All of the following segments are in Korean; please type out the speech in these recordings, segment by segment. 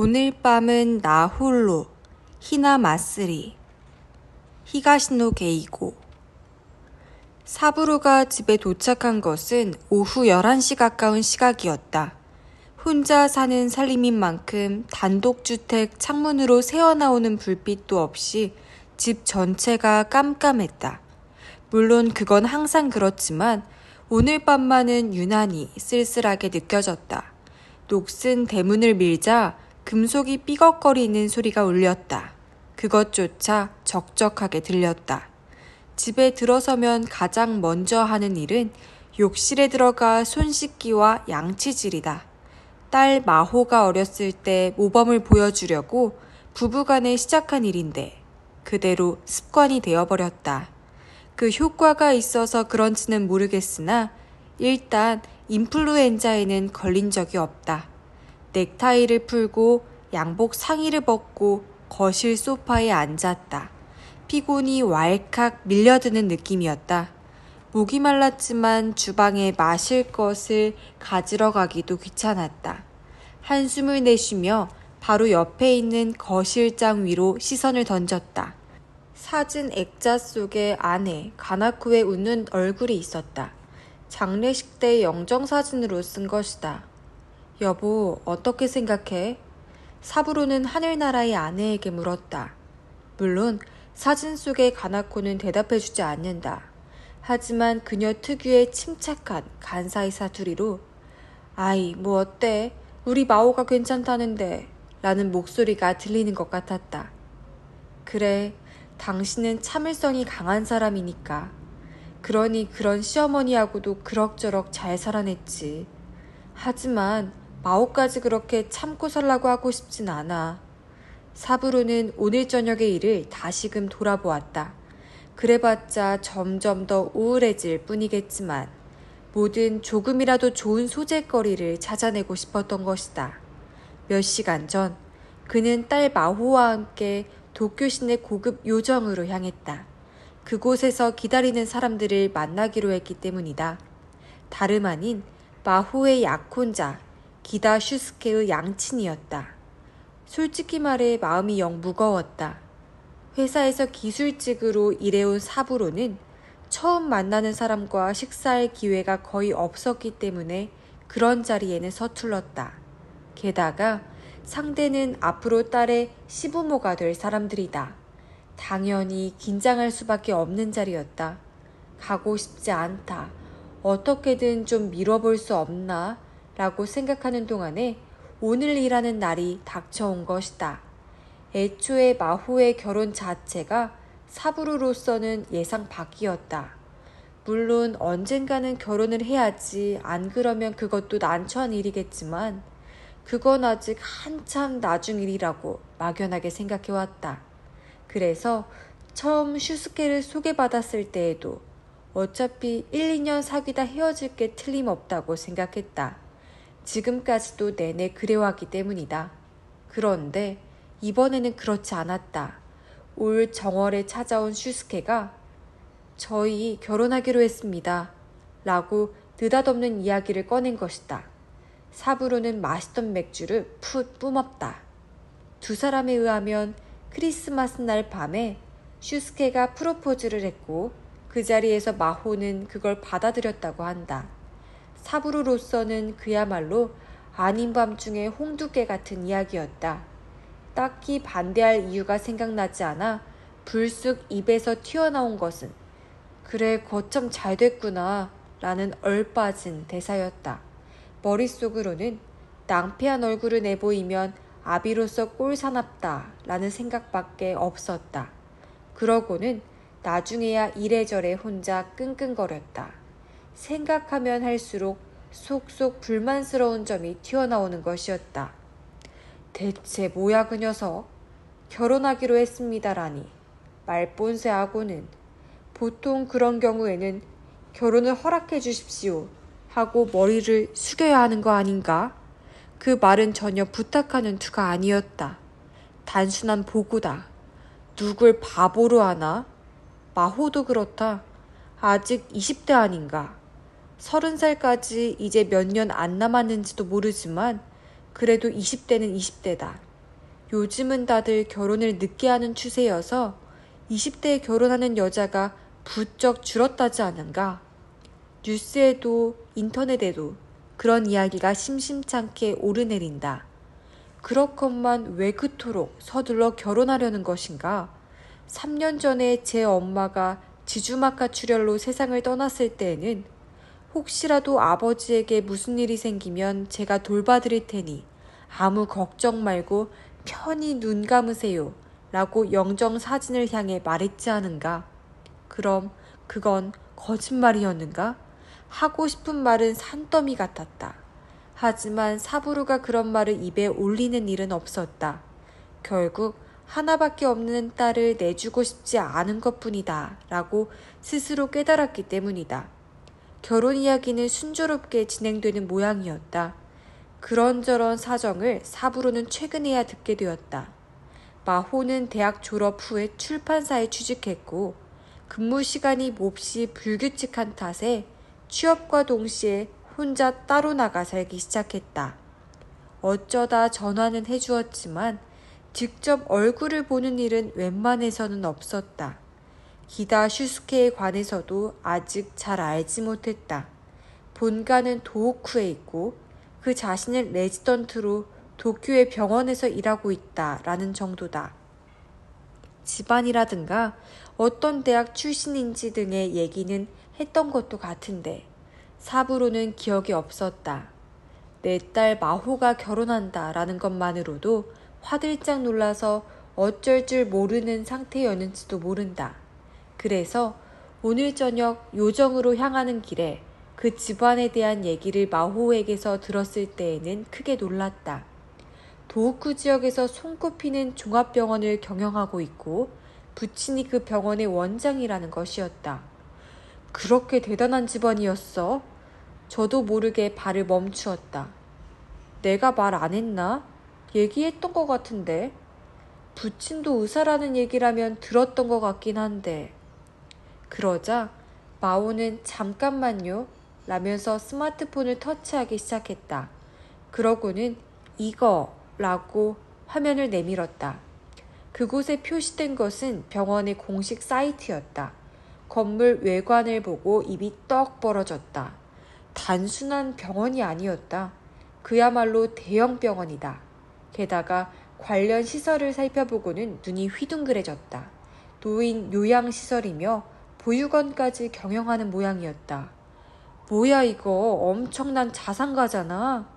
오늘 밤은 나 홀로 히나 마쓰리 히가시노 게이고. 사부로가 집에 도착한 것은 오후 11시 가까운 시각이었다. 혼자 사는 살림인 만큼 단독주택 창문으로 새어나오는 불빛도 없이 집 전체가 깜깜했다. 물론 그건 항상 그렇지만 오늘 밤만은 유난히 쓸쓸하게 느껴졌다. 녹슨 대문을 밀자 금속이 삐걱거리는 소리가 울렸다. 그것조차 적적하게 들렸다. 집에 들어서면 가장 먼저 하는 일은 욕실에 들어가 손 씻기와 양치질이다. 딸 마호가 어렸을 때 모범을 보여주려고 부부간에 시작한 일인데 그대로 습관이 되어버렸다. 그 효과가 있어서 그런지는 모르겠으나 일단 인플루엔자에는 걸린 적이 없다. 넥타이를 풀고 양복 상의를 벗고 거실 소파에 앉았다. 피곤이 왈칵 밀려드는 느낌이었다. 목이 말랐지만 주방에 마실 것을 가지러 가기도 귀찮았다. 한숨을 내쉬며 바로 옆에 있는 거실장 위로 시선을 던졌다. 사진 액자 속에 안에 가나코의 웃는 얼굴이 있었다. 장례식 때 영정사진으로 쓴 것이다. 여보, 어떻게 생각해? 사부로는 하늘나라의 아내에게 물었다. 물론 사진 속의 가나코는 대답해주지 않는다. 하지만 그녀 특유의 침착한 간사의 사투리로 아이, 뭐 어때? 우리 마오가 괜찮다는데 라는 목소리가 들리는 것 같았다. 그래, 당신은 참을성이 강한 사람이니까. 그러니 그런 시어머니하고도 그럭저럭 잘 살아냈지. 하지만 마오까지 그렇게 참고 살라고 하고 싶진 않아. 사부로는 오늘 저녁의 일을 다시금 돌아보았다. 그래봤자 점점 더 우울해질 뿐이겠지만 뭐든 조금이라도 좋은 소재거리를 찾아내고 싶었던 것이다. 몇 시간 전 그는 딸 마호와 함께 도쿄 시내 고급 요정으로 향했다. 그곳에서 기다리는 사람들을 만나기로 했기 때문이다. 다름 아닌 마호의 약혼자 기다 슈스케의 양친이었다. 솔직히 말해 마음이 영 무거웠다. 회사에서 기술직으로 일해온 사부로는 처음 만나는 사람과 식사할 기회가 거의 없었기 때문에 그런 자리에는 서툴렀다. 게다가 상대는 앞으로 딸의 시부모가 될 사람들이다. 당연히 긴장할 수밖에 없는 자리였다. 가고 싶지 않다. 어떻게든 좀 미뤄볼 수 없나? 라고 생각하는 동안에 오늘이라는 날이 닥쳐온 것이다. 애초에 마호의 결혼 자체가 사부로로서는 예상 밖이었다. 물론 언젠가는 결혼을 해야지, 안 그러면 그것도 난처한 일이겠지만 그건 아직 한참 나중 일이라고 막연하게 생각해왔다. 그래서 처음 슈스케를 소개받았을 때에도 어차피 1, 2년 사귀다 헤어질 게 틀림없다고 생각했다. 지금까지도 내내 그래왔기 때문이다. 그런데 이번에는 그렇지 않았다. 올 정월에 찾아온 슈스케가 저희 결혼하기로 했습니다. 라고 느닷없는 이야기를 꺼낸 것이다. 사부로는 마시던 맥주를 풋 뿜었다. 두 사람에 의하면 크리스마스 날 밤에 슈스케가 프로포즈를 했고 그 자리에서 마호는 그걸 받아들였다고 한다. 사부로로서는 그야말로 아닌 밤중에 홍두깨 같은 이야기였다. 딱히 반대할 이유가 생각나지 않아 불쑥 입에서 튀어나온 것은 그래, 거참 잘 됐구나 라는 얼빠진 대사였다. 머릿속으로는 낭패한 얼굴을 내보이면 아비로서 꼴사납다 라는 생각밖에 없었다. 그러고는 나중에야 이래저래 혼자 끙끙거렸다. 생각하면 할수록 속속 불만스러운 점이 튀어나오는 것이었다. 대체 뭐야 그 녀석? 결혼하기로 했습니다라니. 말본세하고는. 보통 그런 경우에는 결혼을 허락해 주십시오 하고 머리를 숙여야 하는 거 아닌가? 그 말은 전혀 부탁하는 투가 아니었다. 단순한 보고다. 누굴 바보로 하나? 마호도 그렇다. 아직 20대 아닌가? 30살까지 이제 몇 년 안 남았는지도 모르지만 그래도 20대는 20대다. 요즘은 다들 결혼을 늦게 하는 추세여서 20대에 결혼하는 여자가 부쩍 줄었다지 않은가. 뉴스에도 인터넷에도 그런 이야기가 심심찮게 오르내린다. 그렇건만 왜 그토록 서둘러 결혼하려는 것인가? 3년 전에 제 엄마가 지주막하 출혈로 세상을 떠났을 때에는 혹시라도 아버지에게 무슨 일이 생기면 제가 돌봐드릴 테니 아무 걱정 말고 편히 눈 감으세요 라고 영정사진을 향해 말했지 않은가? 그럼 그건 거짓말이었는가? 하고 싶은 말은 산더미 같았다. 하지만 사부루가 그런 말을 입에 올리는 일은 없었다. 결국 하나밖에 없는 딸을 내주고 싶지 않은 것뿐이다 라고 스스로 깨달았기 때문이다. 결혼 이야기는 순조롭게 진행되는 모양이었다. 그런저런 사정을 사부로는 최근에야 듣게 되었다. 마호는 대학 졸업 후에 출판사에 취직했고 근무 시간이 몹시 불규칙한 탓에 취업과 동시에 혼자 따로 나가 살기 시작했다. 어쩌다 전화는 해주었지만 직접 얼굴을 보는 일은 웬만해서는 없었다. 기다 슈스케에 관해서도 아직 잘 알지 못했다. 본가는 도호쿠에 있고 그 자신은 레지던트로 도쿄의 병원에서 일하고 있다라는 정도다. 집안이라든가 어떤 대학 출신인지 등의 얘기는 했던 것도 같은데 사부로는 기억이 없었다. 내 딸 마호가 결혼한다라는 것만으로도 화들짝 놀라서 어쩔 줄 모르는 상태였는지도 모른다. 그래서 오늘 저녁 요정으로 향하는 길에 그 집안에 대한 얘기를 마호에게서 들었을 때에는 크게 놀랐다. 도호쿠 지역에서 손꼽히는 종합병원을 경영하고 있고 부친이 그 병원의 원장이라는 것이었다. 그렇게 대단한 집안이었어? 저도 모르게 발을 멈추었다. 내가 말 안 했나? 얘기했던 것 같은데. 부친도 의사라는 얘기라면 들었던 것 같긴 한데. 그러자 마오는 잠깐만요 라면서 스마트폰을 터치하기 시작했다. 그러고는 이거라고 화면을 내밀었다. 그곳에 표시된 것은 병원의 공식 사이트였다. 건물 외관을 보고 입이 떡 벌어졌다. 단순한 병원이 아니었다. 그야말로 대형 병원이다. 게다가 관련 시설을 살펴보고는 눈이 휘둥그레졌다. 노인 요양시설이며 보육원까지 경영하는 모양이었다. 뭐야 이거 엄청난 자산가잖아.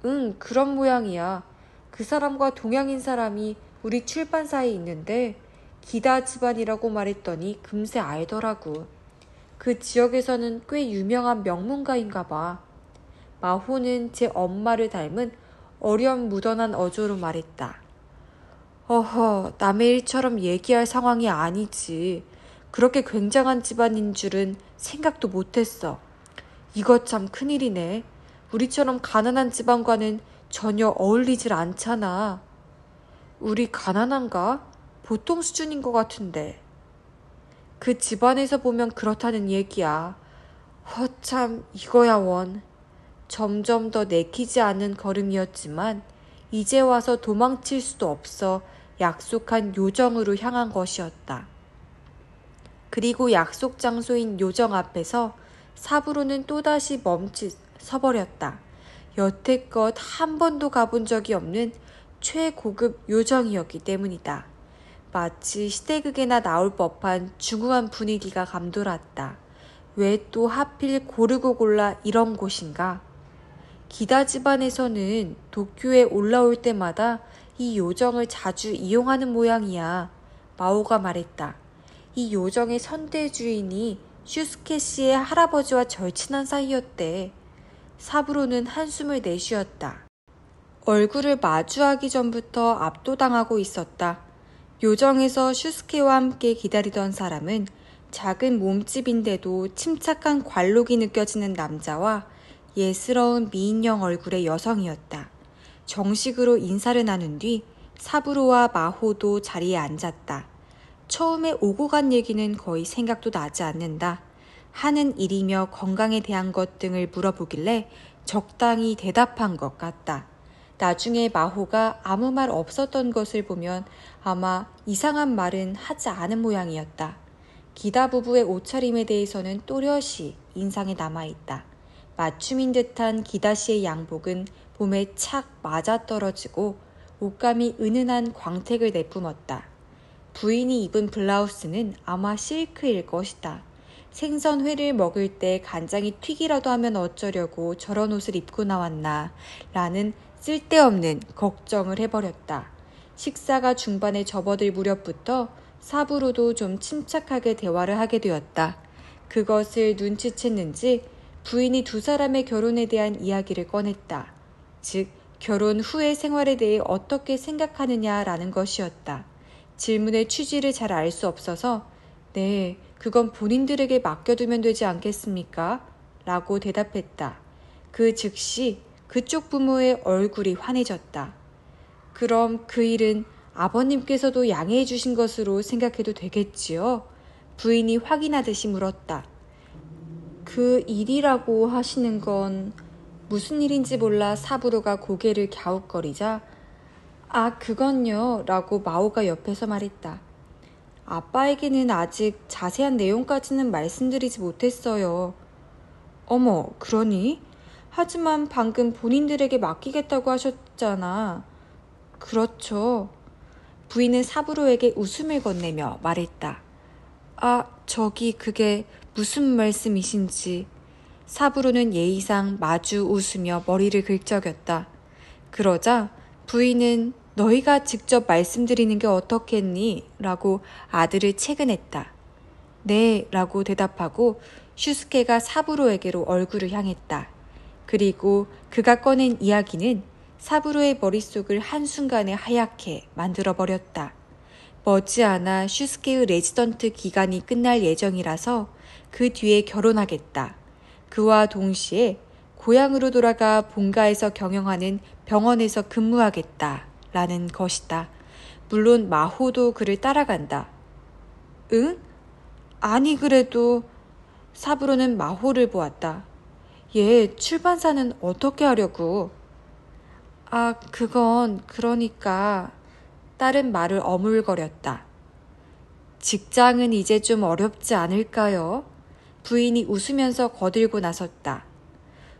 응, 그런 모양이야. 그 사람과 동양인 사람이 우리 출판사에 있는데 기다 집안이라고 말했더니 금세 알더라고. 그 지역에서는 꽤 유명한 명문가인가 봐. 마호는 제 엄마를 닮은 어렴무던한 어조로 말했다. 어허, 남의 일처럼 얘기할 상황이 아니지. 그렇게 굉장한 집안인 줄은 생각도 못했어. 이거 참 큰일이네. 우리처럼 가난한 집안과는 전혀 어울리질 않잖아. 우리 가난한가? 보통 수준인 것 같은데. 그 집안에서 보면 그렇다는 얘기야. 허참 이거야 원. 점점 더 내키지 않는 걸음이었지만 이제 와서 도망칠 수도 없어 약속한 요정으로 향한 것이었다. 그리고 약속 장소인 요정 앞에서 사부로는 또다시 서버렸다. 여태껏 한 번도 가본 적이 없는 최고급 요정이었기 때문이다. 마치 시대극에나 나올 법한 중후한 분위기가 감돌았다. 왜 또 하필 고르고 골라 이런 곳인가? 기다 집안에서는 도쿄에 올라올 때마다 이 요정을 자주 이용하는 모양이야. 마오가 말했다. 이 요정의 선대 주인이 슈스케 씨의 할아버지와 절친한 사이였대. 사부로는 한숨을 내쉬었다. 얼굴을 마주하기 전부터 압도당하고 있었다. 요정에서 슈스케와 함께 기다리던 사람은 작은 몸집인데도 침착한 관록이 느껴지는 남자와 예스러운 미인형 얼굴의 여성이었다. 정식으로 인사를 나눈 뒤 사부로와 마호도 자리에 앉았다. 처음에 오고 간 얘기는 거의 생각도 나지 않는다. 하는 일이며 건강에 대한 것 등을 물어보길래 적당히 대답한 것 같다. 나중에 마호가 아무 말 없었던 것을 보면 아마 이상한 말은 하지 않은 모양이었다. 기다 부부의 옷차림에 대해서는 또렷이 인상에 남아있다. 맞춤인 듯한 기다 씨의 양복은 봄에 착 맞아떨어지고 옷감이 은은한 광택을 내뿜었다. 부인이 입은 블라우스는 아마 실크일 것이다. 생선회를 먹을 때 간장이 튀기라도 하면 어쩌려고 저런 옷을 입고 나왔나 라는 쓸데없는 걱정을 해버렸다. 식사가 중반에 접어들 무렵부터 사부로도 좀 침착하게 대화를 하게 되었다. 그것을 눈치챘는지 부인이 두 사람의 결혼에 대한 이야기를 꺼냈다. 즉, 결혼 후의 생활에 대해 어떻게 생각하느냐라는 것이었다. 질문의 취지를 잘 알 수 없어서 네, 그건 본인들에게 맡겨두면 되지 않겠습니까? 라고 대답했다. 그 즉시 그쪽 부모의 얼굴이 환해졌다. 그럼 그 일은 아버님께서도 양해해 주신 것으로 생각해도 되겠지요? 부인이 확인하듯이 물었다. 그 일이라고 하시는 건 무슨 일인지 몰라 사부로가 고개를 갸웃거리자 아, 그건요 라고 마오가 옆에서 말했다. 아빠에게는 아직 자세한 내용까지는 말씀드리지 못했어요. 어머, 그러니? 하지만 방금 본인들에게 맡기겠다고 하셨잖아. 그렇죠. 부인은 사부로에게 웃음을 건네며 말했다. 아, 저기 그게 무슨 말씀이신지. 사부로는 예의상 마주 웃으며 머리를 긁적였다. 그러자 부인은 너희가 직접 말씀드리는 게 어떻겠니? 라고 아들을 채근했다. 네, 라고 대답하고 슈스케가 사부로에게로 얼굴을 향했다. 그리고 그가 꺼낸 이야기는 사부로의 머릿속을 한순간에 하얗게 만들어버렸다. 머지않아 슈스케의 레지던트 기간이 끝날 예정이라서 그 뒤에 결혼하겠다. 그와 동시에 고향으로 돌아가 본가에서 경영하는 병원에서 근무하겠다. 라는 것이다. 물론 마호도 그를 따라간다. 응? 아니 그래도 사부로는 마호를 보았다. 얘 출판사는 어떻게 하려고? 아, 그건 그러니까 딸은 말을 어물거렸다. 직장은 이제 좀 어렵지 않을까요? 부인이 웃으면서 거들고 나섰다.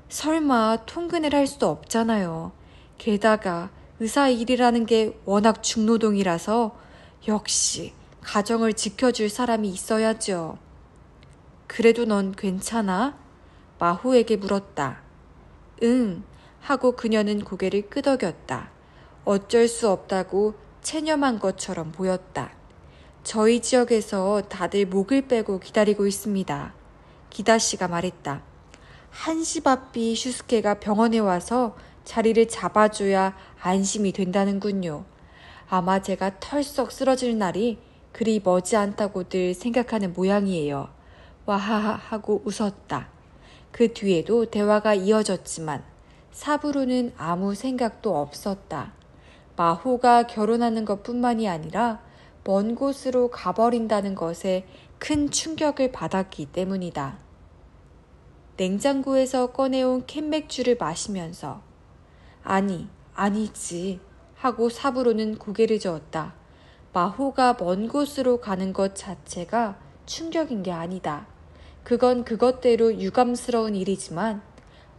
설마 통근을 할 수도 없잖아요. 게다가 의사 일이라는 게 워낙 중노동이라서 역시 가정을 지켜줄 사람이 있어야죠. 그래도 넌 괜찮아? 마호에게 물었다. 응, 하고 그녀는 고개를 끄덕였다. 어쩔 수 없다고 체념한 것처럼 보였다. 저희 지역에서 다들 목을 빼고 기다리고 있습니다. 기다 씨가 말했다. 한시 바삐 슈스케가 병원에 와서 자리를 잡아줘야 안심이 된다는군요. 아마 제가 털썩 쓰러질 날이 그리 머지않다고들 생각하는 모양이에요. 와하하 하고 웃었다. 그 뒤에도 대화가 이어졌지만 사부로는 아무 생각도 없었다. 마호가 결혼하는 것뿐만이 아니라 먼 곳으로 가버린다는 것에 큰 충격을 받았기 때문이다. 냉장고에서 꺼내온 캔맥주를 마시면서 아니지 하고 사부로는 고개를 저었다. 마호가 먼 곳으로 가는 것 자체가 충격인 게 아니다. 그건 그것대로 유감스러운 일이지만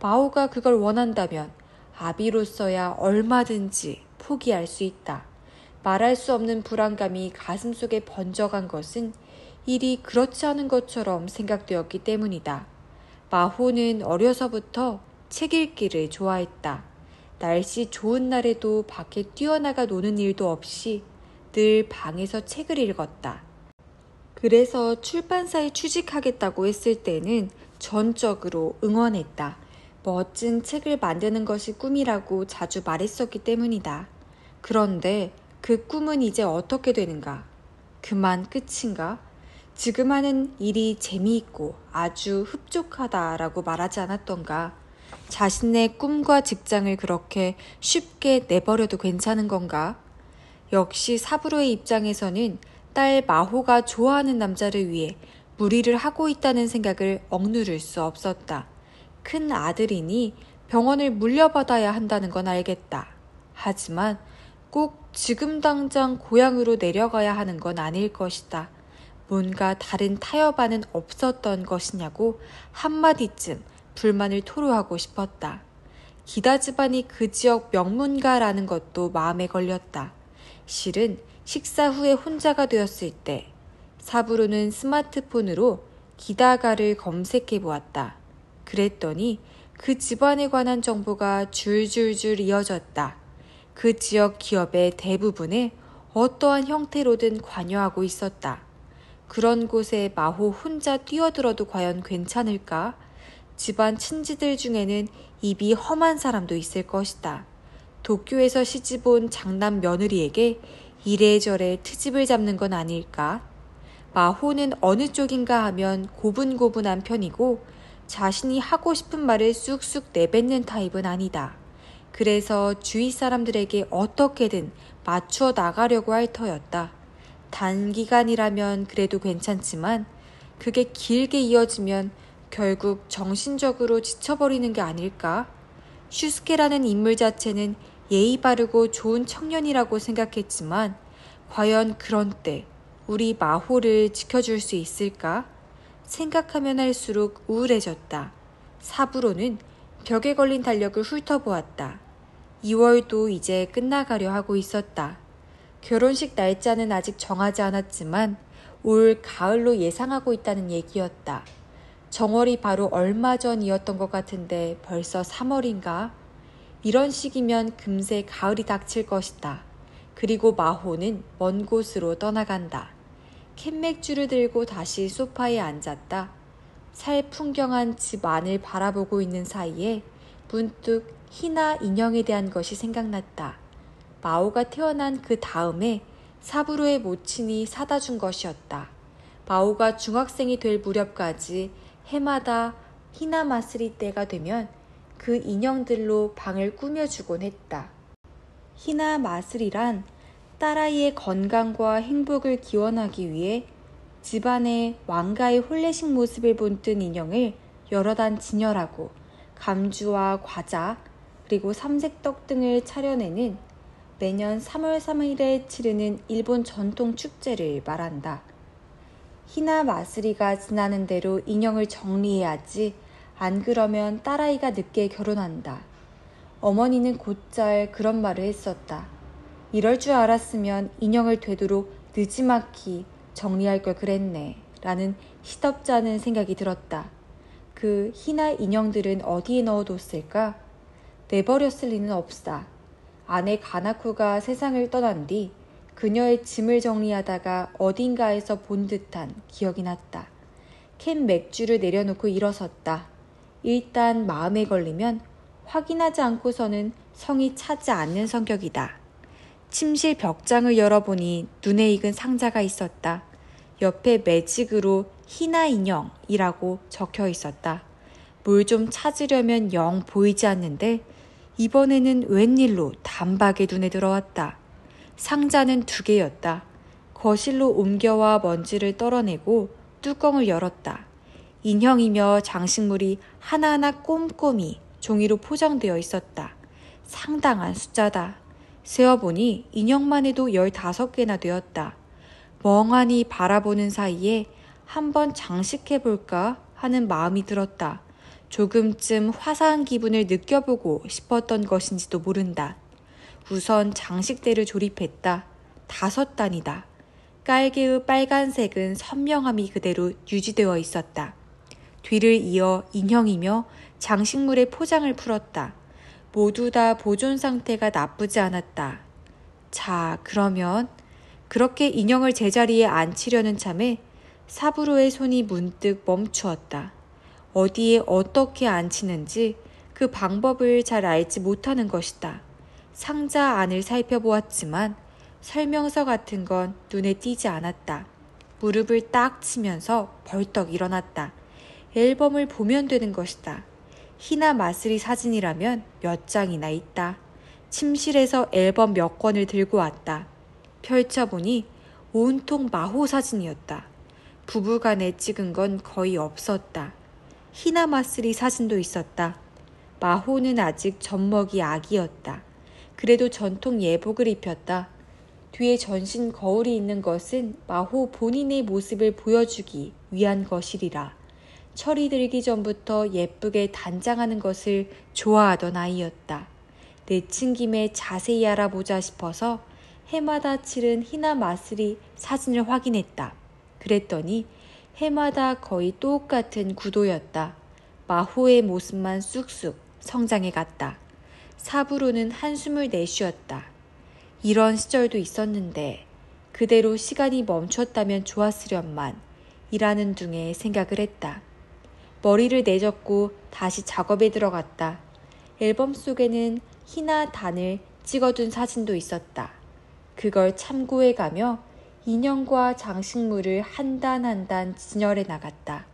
마호가 그걸 원한다면 아비로서야 얼마든지 포기할 수 있다. 말할 수 없는 불안감이 가슴속에 번져간 것은 일이 그렇지 않은 것처럼 생각되었기 때문이다. 마호는 어려서부터 책 읽기를 좋아했다. 날씨 좋은 날에도 밖에 뛰어나가 노는 일도 없이 늘 방에서 책을 읽었다. 그래서 출판사에 취직하겠다고 했을 때는 전적으로 응원했다. 멋진 책을 만드는 것이 꿈이라고 자주 말했었기 때문이다. 그런데 그 꿈은 이제 어떻게 되는가? 그만 끝인가? 지금 하는 일이 재미있고 아주 흡족하다라고 말하지 않았던가? 자신의 꿈과 직장을 그렇게 쉽게 내버려도 괜찮은 건가? 역시 사부로의 입장에서는 딸 마호가 좋아하는 남자를 위해 무리를 하고 있다는 생각을 억누를 수 없었다. 큰 아들이니 병원을 물려받아야 한다는 건 알겠다. 하지만 꼭 지금 당장 고향으로 내려가야 하는 건 아닐 것이다. 뭔가 다른 타협안은 없었던 것이냐고 한마디쯤 불만을 토로하고 싶었다. 기다 집안이 그 지역 명문가라는 것도 마음에 걸렸다. 실은 식사 후에 혼자가 되었을 때 사부로는 스마트폰으로 기다가를 검색해 보았다. 그랬더니 그 집안에 관한 정보가 줄줄줄 이어졌다. 그 지역 기업의 대부분에 어떠한 형태로든 관여하고 있었다. 그런 곳에 마호 혼자 뛰어들어도 과연 괜찮을까? 집안 친지들 중에는 입이 험한 사람도 있을 것이다. 도쿄에서 시집온 장남 며느리에게 이래저래 트집을 잡는 건 아닐까? 마호는 어느 쪽인가 하면 고분고분한 편이고 자신이 하고 싶은 말을 쑥쑥 내뱉는 타입은 아니다. 그래서 주위 사람들에게 어떻게든 맞추어 나가려고 할 터였다. 단기간이라면 그래도 괜찮지만 그게 길게 이어지면 결국 정신적으로 지쳐버리는 게 아닐까? 슈스케라는 인물 자체는 예의 바르고 좋은 청년이라고 생각했지만 과연 그런 때 우리 마호를 지켜줄 수 있을까? 생각하면 할수록 우울해졌다. 사부로는 벽에 걸린 달력을 훑어보았다. 2월도 이제 끝나가려 하고 있었다. 결혼식 날짜는 아직 정하지 않았지만 올 가을로 예상하고 있다는 얘기였다. 정월이 바로 얼마 전이었던 것 같은데 벌써 3월인가? 이런 시기면 금세 가을이 닥칠 것이다. 그리고 마호는 먼 곳으로 떠나간다. 캔맥주를 들고 다시 소파에 앉았다. 살풍경한 집 안을 바라보고 있는 사이에 문득 희나 인형에 대한 것이 생각났다. 마오가 태어난 그 다음에 사부로의 모친이 사다 준 것이었다. 마오가 중학생이 될 무렵까지 해마다 희나 마쓰리 때가 되면 그 인형들로 방을 꾸며주곤 했다. 희나 마쓰리란 딸아이의 건강과 행복을 기원하기 위해 집안의 왕가의 혼례식 모습을 본뜬 인형을 여러 단 진열하고 감주와 과자 그리고 삼색떡 등을 차려내는 매년 3월 3일에 치르는 일본 전통 축제를 말한다. 희나 마쓰리가 지나는 대로 인형을 정리해야지. 안 그러면 딸아이가 늦게 결혼한다. 어머니는 곧잘 그런 말을 했었다. 이럴 줄 알았으면 인형을 되도록 느지막이 정리할 걸 그랬네. 라는 시덥지 않은 생각이 들었다. 그 희나 인형들은 어디에 넣어뒀을까? 내버렸을 리는 없다. 아내 가나쿠가 세상을 떠난 뒤 그녀의 짐을 정리하다가 어딘가에서 본 듯한 기억이 났다. 캔 맥주를 내려놓고 일어섰다. 일단 마음에 걸리면 확인하지 않고서는 성이 차지 않는 성격이다. 침실 벽장을 열어보니 눈에 익은 상자가 있었다. 옆에 매직으로 희나 인형이라고 적혀 있었다. 뭘 좀 찾으려면 영 보이지 않는데 이번에는 웬일로 단박에 눈에 들어왔다. 상자는 2개였다. 거실로 옮겨와 먼지를 떨어내고 뚜껑을 열었다. 인형이며 장식물이 하나하나 꼼꼼히 종이로 포장되어 있었다. 상당한 숫자다. 세어보니 인형만 해도 15개나 되었다. 멍하니 바라보는 사이에 한번 장식해볼까 하는 마음이 들었다. 조금쯤 화사한 기분을 느껴보고 싶었던 것인지도 모른다. 우선 장식대를 조립했다. 5단이다. 깔개의 빨간색은 선명함이 그대로 유지되어 있었다. 뒤를 이어 인형이며 장식물의 포장을 풀었다. 모두 다 보존 상태가 나쁘지 않았다. 자, 그러면 그렇게 인형을 제자리에 앉히려는 참에 사부로의 손이 문득 멈추었다. 어디에 어떻게 앉히는지 그 방법을 잘 알지 못하는 것이다. 상자 안을 살펴보았지만 설명서 같은 건 눈에 띄지 않았다. 무릎을 딱 치면서 벌떡 일어났다. 앨범을 보면 되는 것이다. 희나 마쓰리 사진이라면 몇 장이나 있다. 침실에서 앨범 몇 권을 들고 왔다. 펼쳐보니 온통 마호 사진이었다. 부부간에 찍은 건 거의 없었다. 희나 마쓰리 사진도 있었다. 마호는 아직 젖먹이 아기였다. 그래도 전통 예복을 입혔다. 뒤에 전신 거울이 있는 것은 마호 본인의 모습을 보여주기 위한 것이리라. 철이 들기 전부터 예쁘게 단장하는 것을 좋아하던 아이였다. 내친 김에 자세히 알아보자 싶어서 해마다 치른 희나 마쓰리 사진을 확인했다. 그랬더니 해마다 거의 똑같은 구도였다. 마호의 모습만 쑥쑥 성장해 갔다. 사부로는 한숨을 내쉬었다. 이런 시절도 있었는데 그대로 시간이 멈췄다면 좋았으련만 이라는 둥에 생각을 했다. 머리를 내젓고 다시 작업에 들어갔다. 앨범 속에는 희나 단을 찍어둔 사진도 있었다. 그걸 참고해 가며 인형과 장식물을 한 단 한 단 진열해 나갔다.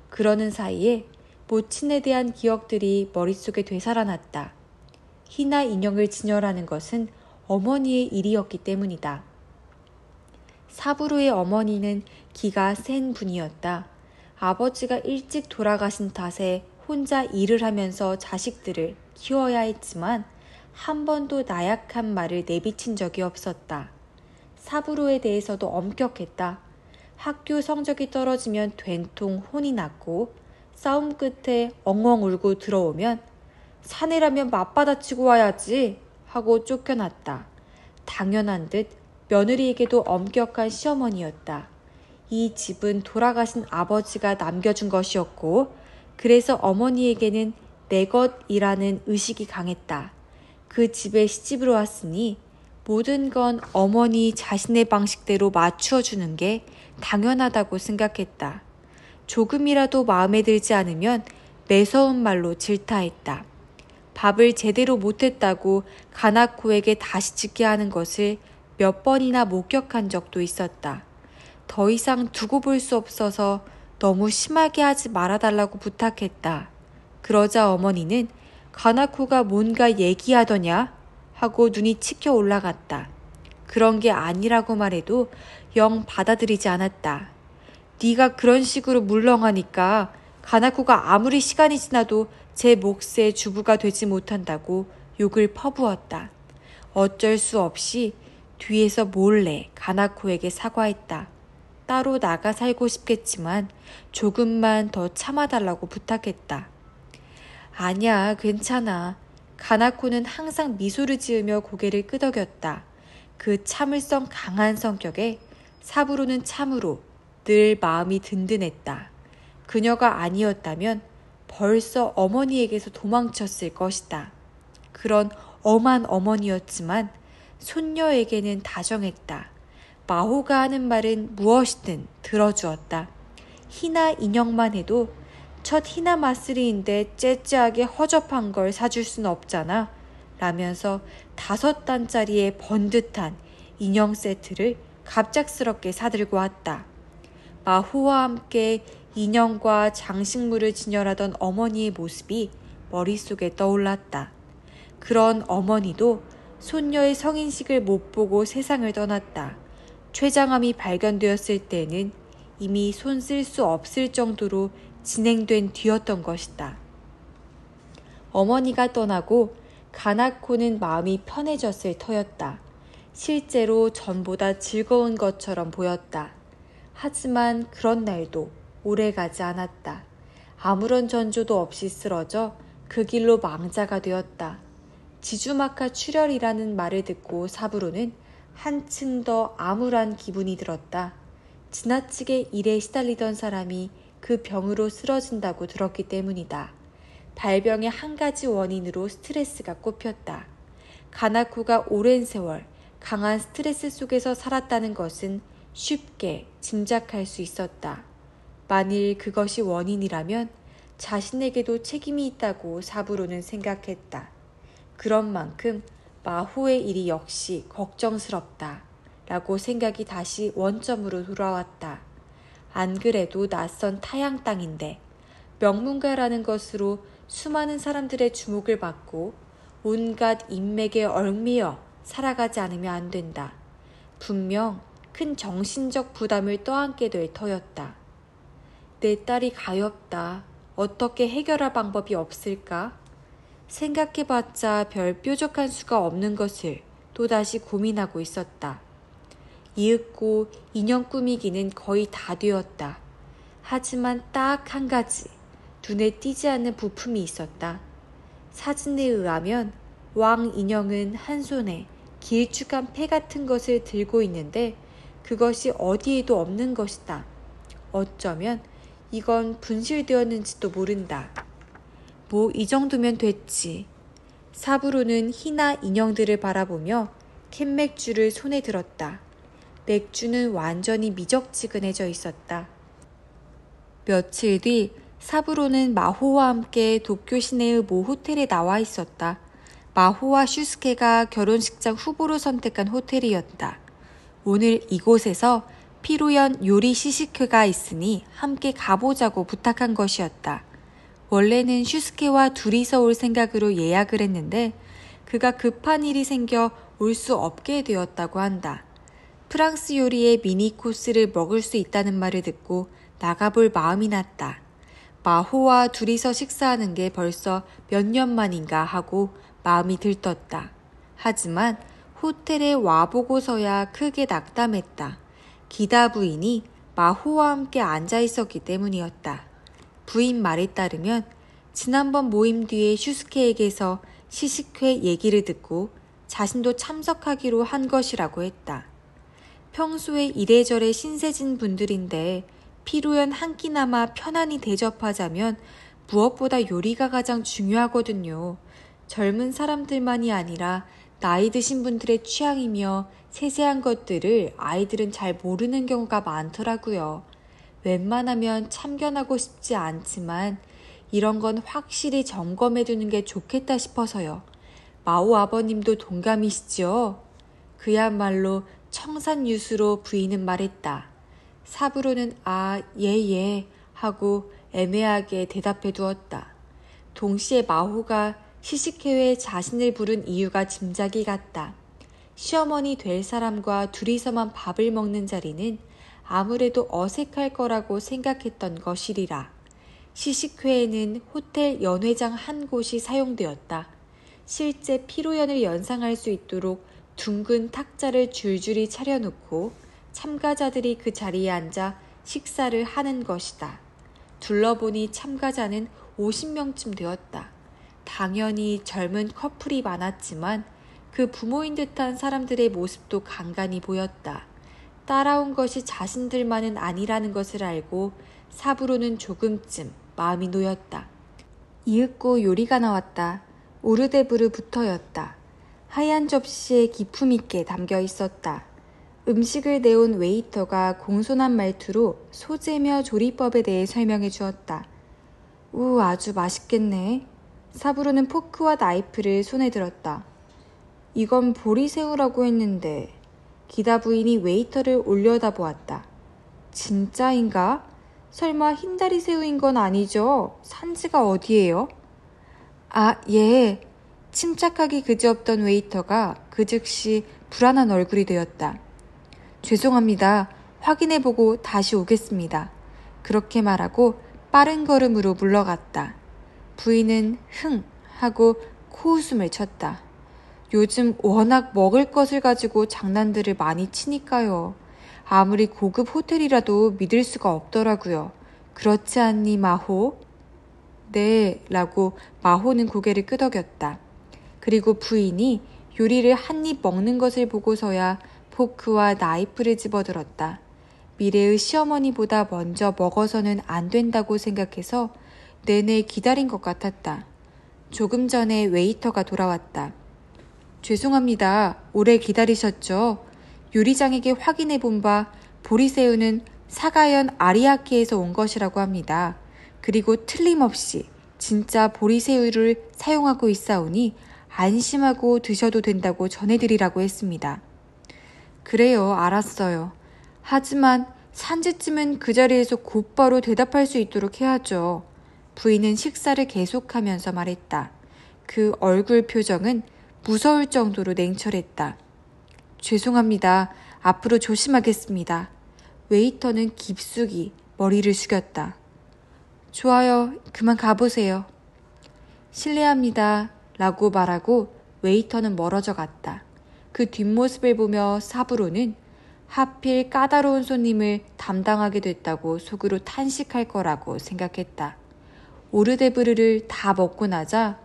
그러는 사이에 모친에 대한 기억들이 머릿속에 되살아났다. 희나 인형을 진열하는 것은 어머니의 일이었기 때문이다. 사부로의 어머니는 기가 센 분이었다. 아버지가 일찍 돌아가신 탓에 혼자 일을 하면서 자식들을 키워야 했지만 한 번도 나약한 말을 내비친 적이 없었다. 사부로에 대해서도 엄격했다. 학교 성적이 떨어지면 된통 혼이 났고 싸움 끝에 엉엉 울고 들어오면 사내라면 맞받아치고 와야지 하고 쫓겨났다. 당연한 듯 며느리에게도 엄격한 시어머니였다. 이 집은 돌아가신 아버지가 남겨준 것이었고 그래서 어머니에게는 내 것이라는 의식이 강했다. 그 집에 시집으로 왔으니 모든 건 어머니 자신의 방식대로 맞추어 주는 게 당연하다고 생각했다. 조금이라도 마음에 들지 않으면 매서운 말로 질타했다. 밥을 제대로 못했다고 가나코에게 다시 짓게 하는 것을 몇 번이나 목격한 적도 있었다. 더 이상 두고 볼 수 없어서 너무 심하게 하지 말아달라고 부탁했다. 그러자 어머니는 가나코가 뭔가 얘기하더냐 하고 눈이 치켜 올라갔다. 그런 게 아니라고 말해도 영 받아들이지 않았다. 네가 그런 식으로 물렁하니까 가나코가 아무리 시간이 지나도 제 몫의 주부가 되지 못한다고 욕을 퍼부었다. 어쩔 수 없이 뒤에서 몰래 가나코에게 사과했다. 따로 나가 살고 싶겠지만 조금만 더 참아달라고 부탁했다. 아니야, 괜찮아. 가나코는 항상 미소를 지으며 고개를 끄덕였다. 그 참을성 강한 성격에 사부로는 참으로 늘 마음이 든든했다. 그녀가 아니었다면 벌써 어머니에게서 도망쳤을 것이다. 그런 엄한 어머니였지만 손녀에게는 다정했다. 마호가 하는 말은 무엇이든 들어주었다. 희나 인형만 해도 첫 희나 마쓰리인데 째째하게 허접한 걸 사줄 순 없잖아 라면서 5단짜리의 번듯한 인형 세트를 갑작스럽게 사들고 왔다. 마호와 함께 인형과 장식물을 진열하던 어머니의 모습이 머릿속에 떠올랐다. 그런 어머니도 손녀의 성인식을 못 보고 세상을 떠났다. 췌장암이 발견되었을 때는 이미 손 쓸 수 없을 정도로 진행된 뒤였던 것이다. 어머니가 떠나고 가나코는 마음이 편해졌을 터였다. 실제로 전보다 즐거운 것처럼 보였다. 하지만 그런 날도 오래가지 않았다. 아무런 전조도 없이 쓰러져 그 길로 망자가 되었다. 지주마카 출혈이라는 말을 듣고 사부로는 한층 더 암울한 기분이 들었다. 지나치게 일에 시달리던 사람이 그 병으로 쓰러진다고 들었기 때문이다. 발병의 한 가지 원인으로 스트레스가 꼽혔다. 가나코가 오랜 세월 강한 스트레스 속에서 살았다는 것은 쉽게 짐작할 수 있었다. 만일 그것이 원인이라면 자신에게도 책임이 있다고 사부로는 생각했다. 그런 만큼 마호의 일이 역시 걱정스럽다 라고 생각이 다시 원점으로 돌아왔다. 안 그래도 낯선 타양 땅인데 명문가라는 것으로 수많은 사람들의 주목을 받고 온갖 인맥에 얽매여 살아가지 않으면 안 된다. 분명 큰 정신적 부담을 떠안게 될 터였다. 내 딸이 가엾다. 어떻게 해결할 방법이 없을까? 생각해봤자 별 뾰족한 수가 없는 것을 또다시 고민하고 있었다. 이윽고 인형 꾸미기는 거의 다 되었다. 하지만 딱 한 가지 눈에 띄지 않는 부품이 있었다. 사진에 의하면 왕 인형은 한 손에 길쭉한 패 같은 것을 들고 있는데 그것이 어디에도 없는 것이다. 어쩌면 이건 분실되었는지도 모른다. 뭐 이 정도면 됐지. 사부로는 희나 인형들을 바라보며 캔맥주를 손에 들었다. 맥주는 완전히 미적지근해져 있었다. 며칠 뒤 사부로는 마호와 함께 도쿄 시내의 모 호텔에 나와 있었다. 마호와 슈스케가 결혼식장 후보로 선택한 호텔이었다. 오늘 이곳에서 피로연 요리 시식회가 있으니 함께 가보자고 부탁한 것이었다. 원래는 슈스케와 둘이서 올 생각으로 예약을 했는데 그가 급한 일이 생겨 올 수 없게 되었다고 한다. 프랑스 요리의 미니 코스를 먹을 수 있다는 말을 듣고 나가볼 마음이 났다. 마호와 둘이서 식사하는 게 벌써 몇 년 만인가 하고 마음이 들떴다. 하지만 호텔에 와보고서야 크게 낙담했다. 기다 부인이 마호와 함께 앉아 있었기 때문이었다. 부인 말에 따르면 지난번 모임 뒤에 슈스케에게서 시식회 얘기를 듣고 자신도 참석하기로 한 것이라고 했다. 평소에 이래저래 신세진 분들인데 피로연 한 끼나마 편안히 대접하자면 무엇보다 요리가 가장 중요하거든요. 젊은 사람들만이 아니라 나이 드신 분들의 취향이며 세세한 것들을 아이들은 잘 모르는 경우가 많더라고요. 웬만하면 참견하고 싶지 않지만 이런 건 확실히 점검해 두는 게 좋겠다 싶어서요. 마오 아버님도 동감이시죠? 그야말로 청산유수로 부인은 말했다. 사부로는 예 하고 애매하게 대답해 두었다. 동시에 마호가 시식회에 자신을 부른 이유가 짐작이 갔다. 시어머니 될 사람과 둘이서만 밥을 먹는 자리는 아무래도 어색할 거라고 생각했던 것이리라. 시식회에는 호텔 연회장 한 곳이 사용되었다. 실제 피로연을 연상할 수 있도록 둥근 탁자를 줄줄이 차려놓고 참가자들이 그 자리에 앉아 식사를 하는 것이다. 둘러보니 참가자는 50명쯤 되었다. 당연히 젊은 커플이 많았지만 그 부모인 듯한 사람들의 모습도 간간히 보였다. 따라온 것이 자신들만은 아니라는 것을 알고 사부로는 조금쯤 마음이 놓였다. 이윽고 요리가 나왔다. 오르데브르부터였다. 하얀 접시에 기품 있게 담겨 있었다. 음식을 내온 웨이터가 공손한 말투로 소재며 조리법에 대해 설명해 주었다. 아주 맛있겠네. 사부로는 포크와 나이프를 손에 들었다. 이건 보리새우라고 했는데. 기다 부인이 웨이터를 올려다보았다. 진짜인가? 설마 흰다리 새우인 건 아니죠? 산지가 어디예요? 예. 침착하기 그지없던 웨이터가 그 즉시 불안한 얼굴이 되었다. 죄송합니다. 확인해보고 다시 오겠습니다. 그렇게 말하고 빠른 걸음으로 물러갔다. 부인은 흥 하고 코웃음을 쳤다. 요즘 워낙 먹을 것을 가지고 장난들을 많이 치니까요. 아무리 고급 호텔이라도 믿을 수가 없더라고요. 그렇지 않니, 마호? 네, 라고 마호는 고개를 끄덕였다. 그리고 부인이 요리를 한 입 먹는 것을 보고서야 포크와 나이프를 집어들었다. 미래의 시어머니보다 먼저 먹어서는 안 된다고 생각해서 내내 기다린 것 같았다. 조금 전에 웨이터가 돌아왔다. 죄송합니다. 오래 기다리셨죠? 요리장에게 확인해 본 바 보리새우는 사가현 아리아키에서 온 것이라고 합니다. 그리고 틀림없이 진짜 보리새우를 사용하고 있사오니 안심하고 드셔도 된다고 전해드리라고 했습니다. 그래요, 알았어요. 하지만 산지쯤은 그 자리에서 곧바로 대답할 수 있도록 해야죠. 부인은 식사를 계속하면서 말했다. 그 얼굴 표정은 무서울 정도로 냉철했다. 죄송합니다. 앞으로 조심하겠습니다. 웨이터는 깊숙이 머리를 숙였다. 좋아요. 그만 가보세요. 실례합니다. 라고 말하고 웨이터는 멀어져 갔다. 그 뒷모습을 보며 사부로는 하필 까다로운 손님을 담당하게 됐다고 속으로 탄식할 거라고 생각했다. 오르데브르를 다 먹고 나자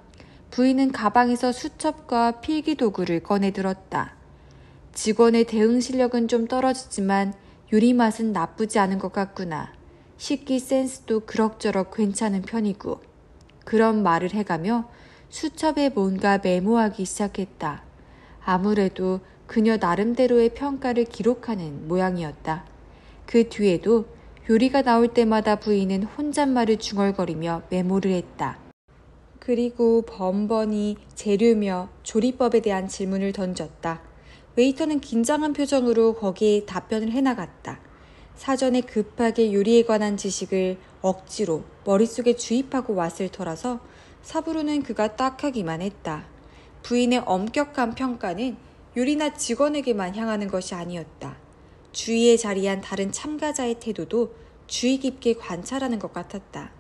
부인은 가방에서 수첩과 필기도구를 꺼내 들었다. 직원의 대응 실력은 좀 떨어지지만 요리 맛은 나쁘지 않은 것 같구나. 식기 센스도 그럭저럭 괜찮은 편이고. 그런 말을 해가며 수첩에 뭔가 메모하기 시작했다. 아무래도 그녀 나름대로의 평가를 기록하는 모양이었다. 그 뒤에도 요리가 나올 때마다 부인은 혼잣말을 중얼거리며 메모를 했다. 그리고 번번이 재료며 조리법에 대한 질문을 던졌다. 웨이터는 긴장한 표정으로 거기에 답변을 해나갔다. 사전에 급하게 요리에 관한 지식을 억지로 머릿속에 주입하고 왔을 터라서 사부로는 그가 딱하기만 했다. 부인의 엄격한 평가는 요리나 직원에게만 향하는 것이 아니었다. 주위에 자리한 다른 참가자의 태도도 주의 깊게 관찰하는 것 같았다.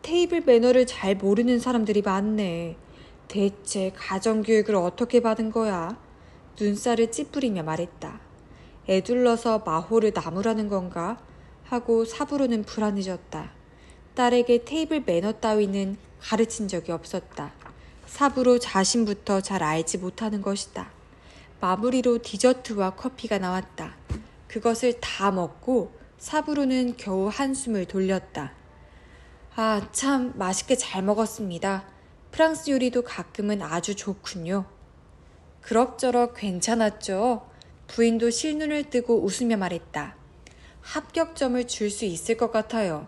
테이블 매너를 잘 모르는 사람들이 많네. 대체 가정교육을 어떻게 받은 거야? 눈살을 찌푸리며 말했다. 애둘러서 마호를 나무라는 건가? 하고 사부로는 불안해졌다. 딸에게 테이블 매너 따위는 가르친 적이 없었다. 사부로 자신부터 잘 알지 못하는 것이다. 마무리로 디저트와 커피가 나왔다. 그것을 다 먹고 사부로는 겨우 한숨을 돌렸다. 아, 참 맛있게 잘 먹었습니다. 프랑스 요리도 가끔은 아주 좋군요. 그럭저럭 괜찮았죠? 부인도 실눈을 뜨고 웃으며 말했다. 합격점을 줄 수 있을 것 같아요.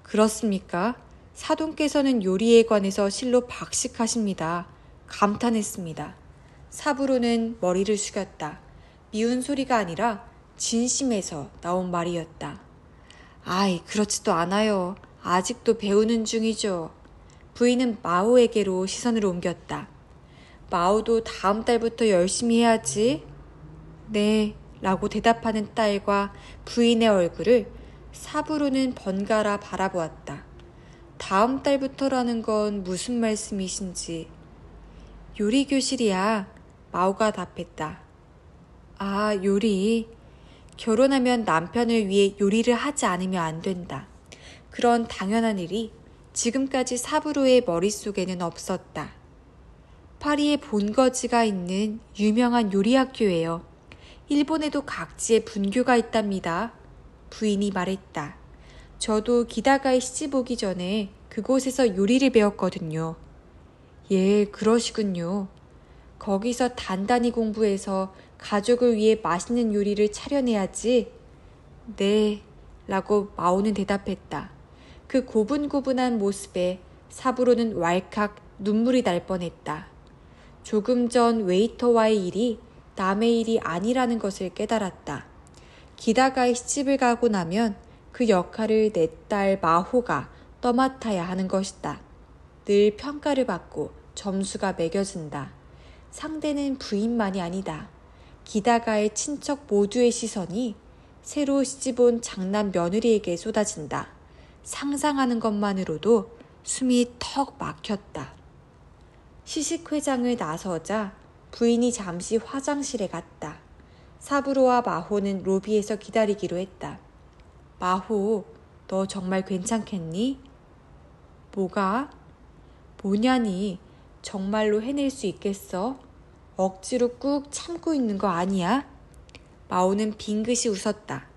그렇습니까? 사돈께서는 요리에 관해서 실로 박식하십니다. 감탄했습니다. 사부로는 머리를 숙였다. 미운 소리가 아니라 진심에서 나온 말이었다. 아이, 그렇지도 않아요. 아직도 배우는 중이죠. 부인은 마오에게로 시선을 옮겼다. 마오도 다음 달부터 열심히 해야지. 네, 라고 대답하는 딸과 부인의 얼굴을 사부로는 번갈아 바라보았다. 다음 달부터라는 건 무슨 말씀이신지. 요리교실이야. 마오가 답했다. 아, 요리. 결혼하면 남편을 위해 요리를 하지 않으면 안 된다. 그런 당연한 일이 지금까지 사부로의 머릿속에는 없었다. 파리에 본거지가 있는 유명한 요리학교예요. 일본에도 각지에 분교가 있답니다. 부인이 말했다. 저도 기다가에 시집 오기 전에 그곳에서 요리를 배웠거든요. 예, 그러시군요. 거기서 단단히 공부해서 가족을 위해 맛있는 요리를 차려내야지. 네, 라고 마오는 대답했다. 그 고분고분한 모습에 사부로는 왈칵 눈물이 날 뻔했다. 조금 전 웨이터와의 일이 남의 일이 아니라는 것을 깨달았다. 기다가에 시집을 가고 나면 그 역할을 내 딸 마호가 떠맡아야 하는 것이다. 늘 평가를 받고 점수가 매겨진다. 상대는 부인만이 아니다. 기다가의 친척 모두의 시선이 새로 시집온 장남 며느리에게 쏟아진다. 상상하는 것만으로도 숨이 턱 막혔다. 시식회장을 나서자 부인이 잠시 화장실에 갔다. 사부로와 마호는 로비에서 기다리기로 했다. 마호, 너 정말 괜찮겠니? 뭐가? 뭐냐니, 정말로 해낼 수 있겠어? 억지로 꾹 참고 있는 거 아니야? 마오는 빙긋이 웃었다.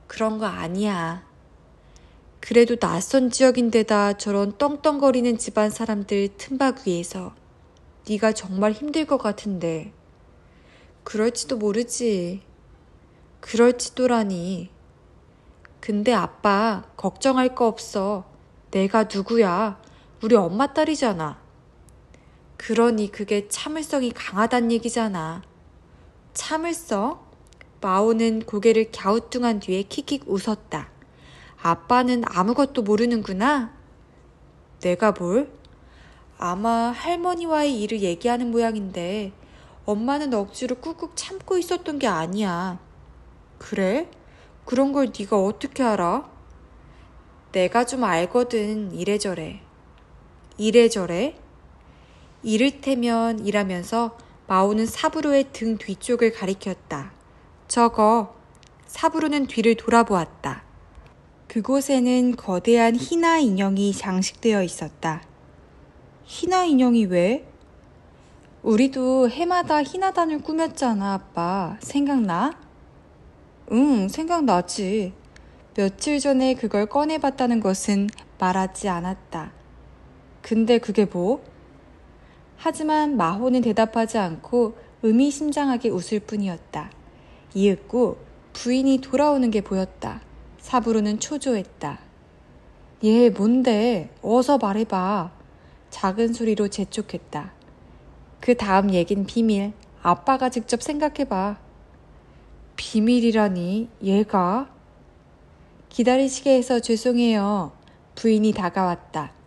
그런 거 아니야. 그래도 낯선 지역인데다 저런 떵떵거리는 집안 사람들 틈박 위에서 네가 정말 힘들 것 같은데. 그럴지도 모르지. 그럴지도라니. 근데 아빠 걱정할 거 없어. 내가 누구야? 우리 엄마 딸이잖아. 그러니 그게 참을성이 강하단 얘기잖아. 참을성? 마오는 고개를 갸우뚱한 뒤에 킥킥 웃었다. 아빠는 아무것도 모르는구나. 내가 뭘? 아마 할머니와의 일을 얘기하는 모양인데 엄마는 억지로 꾹꾹 참고 있었던 게 아니야. 그래? 그런 걸 네가 어떻게 알아? 내가 좀 알거든, 이래저래. 이래저래? 이를테면 이라면서 마오는 사부로의 등 뒤쪽을 가리켰다. 저거. 사부로는 뒤를 돌아보았다. 그곳에는 거대한 희나 인형이 장식되어 있었다. 희나 인형이 왜? 우리도 해마다 희나단을 꾸몄잖아, 아빠. 생각나? 응, 생각나지. 며칠 전에 그걸 꺼내봤다는 것은 말하지 않았다. 근데 그게 뭐? 하지만 마호는 대답하지 않고 의미심장하게 웃을 뿐이었다. 이윽고 부인이 돌아오는 게 보였다. 사부로는 초조했다. 얘 뭔데? 어서 말해봐. 작은 소리로 재촉했다. 그 다음 얘긴 비밀. 아빠가 직접 생각해봐. 비밀이라니? 얘가? 기다리시게 해서 죄송해요. 부인이 다가왔다.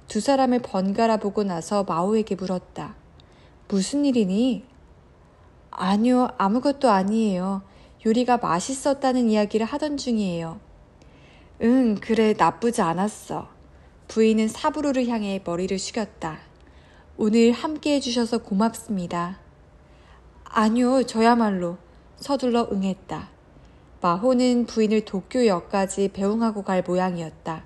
두 사람을 번갈아 보고 나서 마오에게 물었다. 무슨 일이니? 아니요, 아무것도 아니에요. 요리가 맛있었다는 이야기를 하던 중이에요. 응, 그래, 나쁘지 않았어. 부인은 사부로를 향해 머리를 숙였다. 오늘 함께 해주셔서 고맙습니다. 아니요, 저야말로. 서둘러 응했다. 마호는 부인을 도쿄역까지 배웅하고 갈 모양이었다.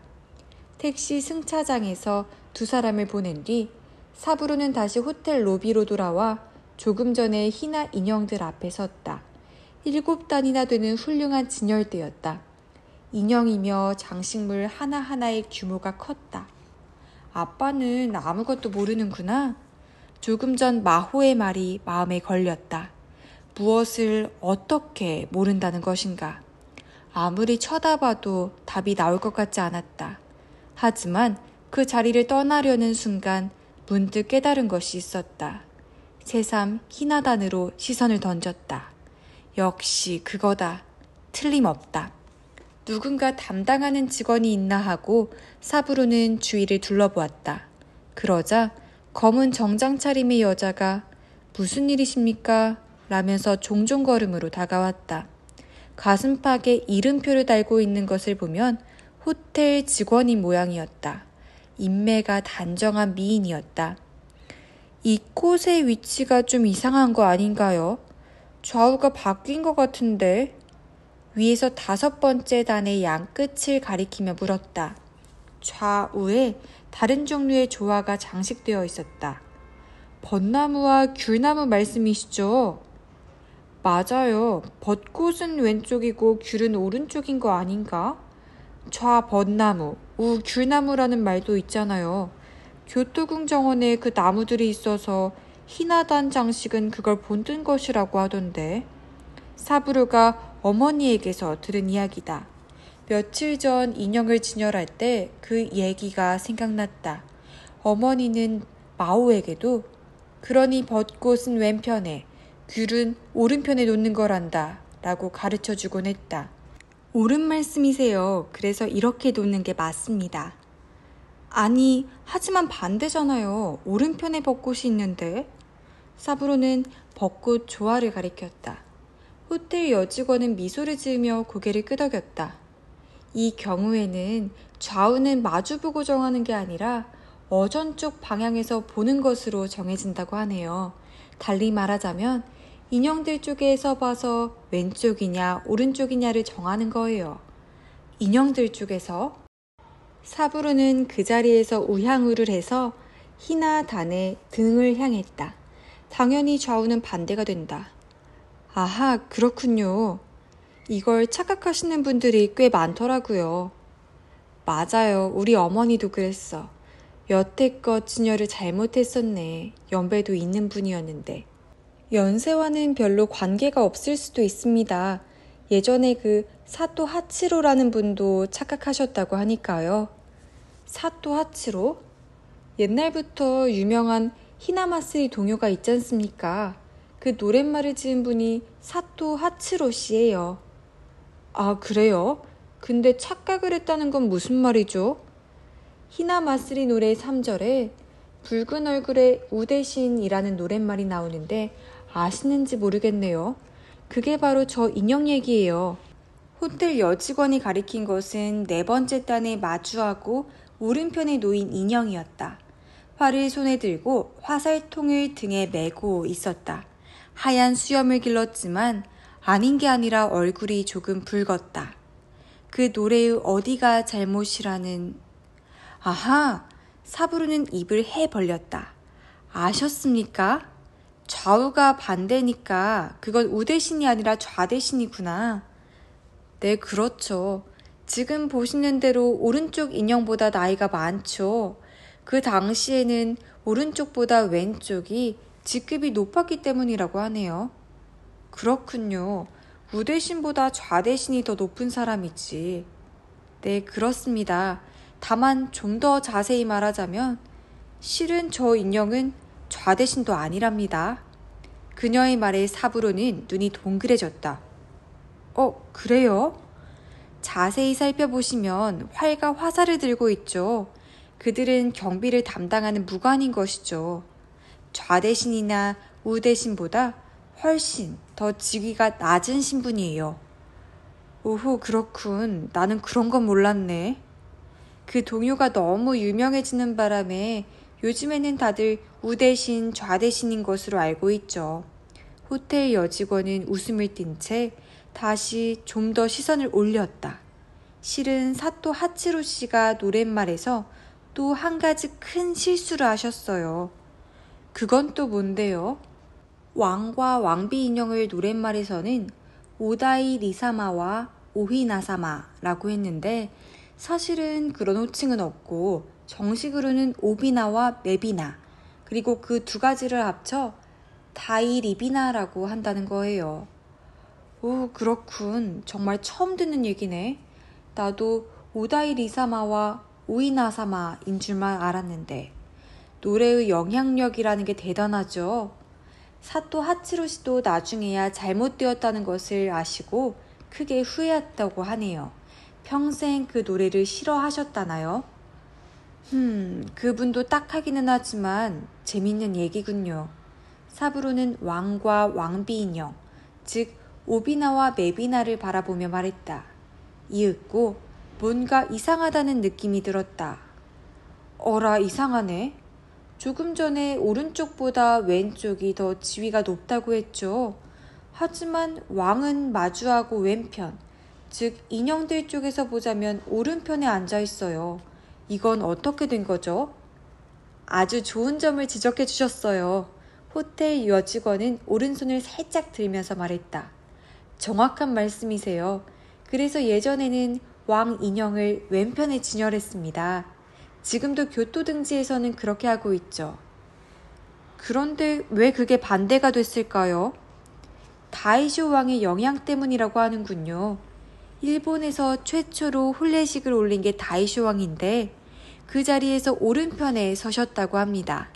택시 승차장에서 두 사람을 보낸 뒤 사부로는 다시 호텔 로비로 돌아와 조금 전에 희나 인형들 앞에 섰다. 7단이나 되는 훌륭한 진열대였다. 인형이며 장식물 하나하나의 규모가 컸다. 아빠는 아무것도 모르는구나. 조금 전 마호의 말이 마음에 걸렸다. 무엇을 어떻게 모른다는 것인가. 아무리 쳐다봐도 답이 나올 것 같지 않았다. 하지만 그 자리를 떠나려는 순간 문득 깨달은 것이 있었다. 새삼 희나단으로 시선을 던졌다. 역시 그거다. 틀림없다. 누군가 담당하는 직원이 있나 하고 사부로는 주위를 둘러보았다. 그러자 검은 정장 차림의 여자가 무슨 일이십니까? 라면서 종종걸음으로 다가왔다. 가슴팍에 이름표를 달고 있는 것을 보면 호텔 직원인 모양이었다. 인매가 단정한 미인이었다. 이 꽃의 위치가 좀 이상한 거 아닌가요? 좌우가 바뀐 것 같은데. 위에서 5번째 단의 양 끝을 가리키며 물었다. 좌우에 다른 종류의 조화가 장식되어 있었다. 벚나무와 귤나무 말씀이시죠? 맞아요. 벚꽃은 왼쪽이고 귤은 오른쪽인 거 아닌가? 좌 벚나무, 우 귤나무라는 말도 있잖아요. 교토궁 정원에 그 나무들이 있어서 희나단 장식은 그걸 본뜬 것이라고 하던데. 사부로가 어머니에게서 들은 이야기다. 며칠 전 인형을 진열할 때 그 얘기가 생각났다. 어머니는 마오에게도 그러니 벚꽃은 왼편에 귤은 오른편에 놓는 거란다 라고 가르쳐주곤 했다. 옳은 말씀이세요. 그래서 이렇게 놓는 게 맞습니다. 아니, 하지만 반대잖아요. 오른편에 벚꽃이 있는데. 사부로는 벚꽃 조화를 가리켰다. 호텔 여직원은 미소를 지으며 고개를 끄덕였다. 이 경우에는 좌우는 마주보고 정하는 게 아니라 어전쪽 방향에서 보는 것으로 정해진다고 하네요. 달리 말하자면 인형들 쪽에서 봐서 왼쪽이냐 오른쪽이냐를 정하는 거예요. 인형들 쪽에서? 사부로는 그 자리에서 우향우를 해서 희나 단의 등을 향했다. 당연히 좌우는 반대가 된다. 아하, 그렇군요. 이걸 착각하시는 분들이 꽤 많더라고요. 맞아요. 우리 어머니도 그랬어. 여태껏 진열을 잘못했었네. 연배도 있는 분이었는데. 연세와는 별로 관계가 없을 수도 있습니다. 예전에 그 사토 하치로라는 분도 착각하셨다고 하니까요. 사토 하치로? 옛날부터 유명한 히나마쓰리 동요가 있지 않습니까? 그 노랫말을 지은 분이 사토 하치로 씨예요. 아, 그래요? 근데 착각을 했다는 건 무슨 말이죠? 히나마쓰리 노래 3절에 붉은 얼굴의 우대신이라는 노랫말이 나오는데 아시는지 모르겠네요. 그게 바로 저 인형 얘기예요. 호텔 여직원이 가리킨 것은 4번째 단에 마주하고 오른편에 놓인 인형이었다. 활을 손에 들고 화살통을 등에 메고 있었다. 하얀 수염을 길렀지만 아닌 게 아니라 얼굴이 조금 붉었다. 그 노래의 어디가 잘못이라는... 아하! 사부르는 입을 해 벌렸다. 아셨습니까? 좌우가 반대니까 그건 우대신이 아니라 좌대신이구나. 네, 그렇죠. 지금 보시는 대로 오른쪽 인형보다 나이가 많죠. 그 당시에는 오른쪽보다 왼쪽이 직급이 높았기 때문이라고 하네요. 그렇군요. 우대신보다 좌대신이 더 높은 사람이지. 네, 그렇습니다. 다만 좀 더 자세히 말하자면 실은 저 인형은 좌대신도 아니랍니다. 그녀의 말에 사부로는 눈이 동그래졌다. 그래요? 자세히 살펴보시면 활과 화살을 들고 있죠. 그들은 경비를 담당하는 무관인 것이죠. 좌대신이나 우대신보다 훨씬 더 직위가 낮은 신분이에요. 오호, 그렇군. 나는 그런 건 몰랐네. 그 동요가 너무 유명해지는 바람에 요즘에는 다들 우대신, 좌대신인 것으로 알고 있죠. 호텔 여직원은 웃음을 띤 채 다시 좀 더 시선을 올렸다. 실은 사토 하치로 씨가 노랫말에서 또 한 가지 큰 실수를 하셨어요. 그건 또 뭔데요? 왕과 왕비 인형을 노랫말에서는 오다이 리사마와 오히나사마라고 했는데 사실은 그런 호칭은 없고 정식으로는 오비나와 메비나 그리고 그 두 가지를 합쳐 다이리비나라고 한다는 거예요. 오, 그렇군. 정말 처음 듣는 얘기네. 나도 오다이 리사마와 오이나사마인 줄만 알았는데 노래의 영향력이라는 게 대단하죠. 사토 하치로 씨도 나중에야 잘못되었다는 것을 아시고 크게 후회했다고 하네요. 평생 그 노래를 싫어하셨다나요? 그분도 딱하기는 하지만 재밌는 얘기군요. 사부로는 왕과 왕비 인형, 즉 오비나와 메비나를 바라보며 말했다. 이윽고 뭔가 이상하다는 느낌이 들었다. 어라, 이상하네. 조금 전에 오른쪽보다 왼쪽이 더 지위가 높다고 했죠. 하지만 왕은 마주하고 왼편, 즉 인형들 쪽에서 보자면 오른편에 앉아 있어요. 이건 어떻게 된 거죠? 아주 좋은 점을 지적해 주셨어요. 호텔 여직원은 오른손을 살짝 들면서 말했다. 정확한 말씀이세요. 그래서 예전에는 왕 인형을 왼편에 진열했습니다. 지금도 교토등지에서는 그렇게 하고 있죠. 그런데 왜 그게 반대가 됐을까요? 다이쇼 왕의 영향 때문이라고 하는군요. 일본에서 최초로 혼례식을 올린 게 다이쇼 왕인데 그 자리에서 오른편에 서셨다고 합니다.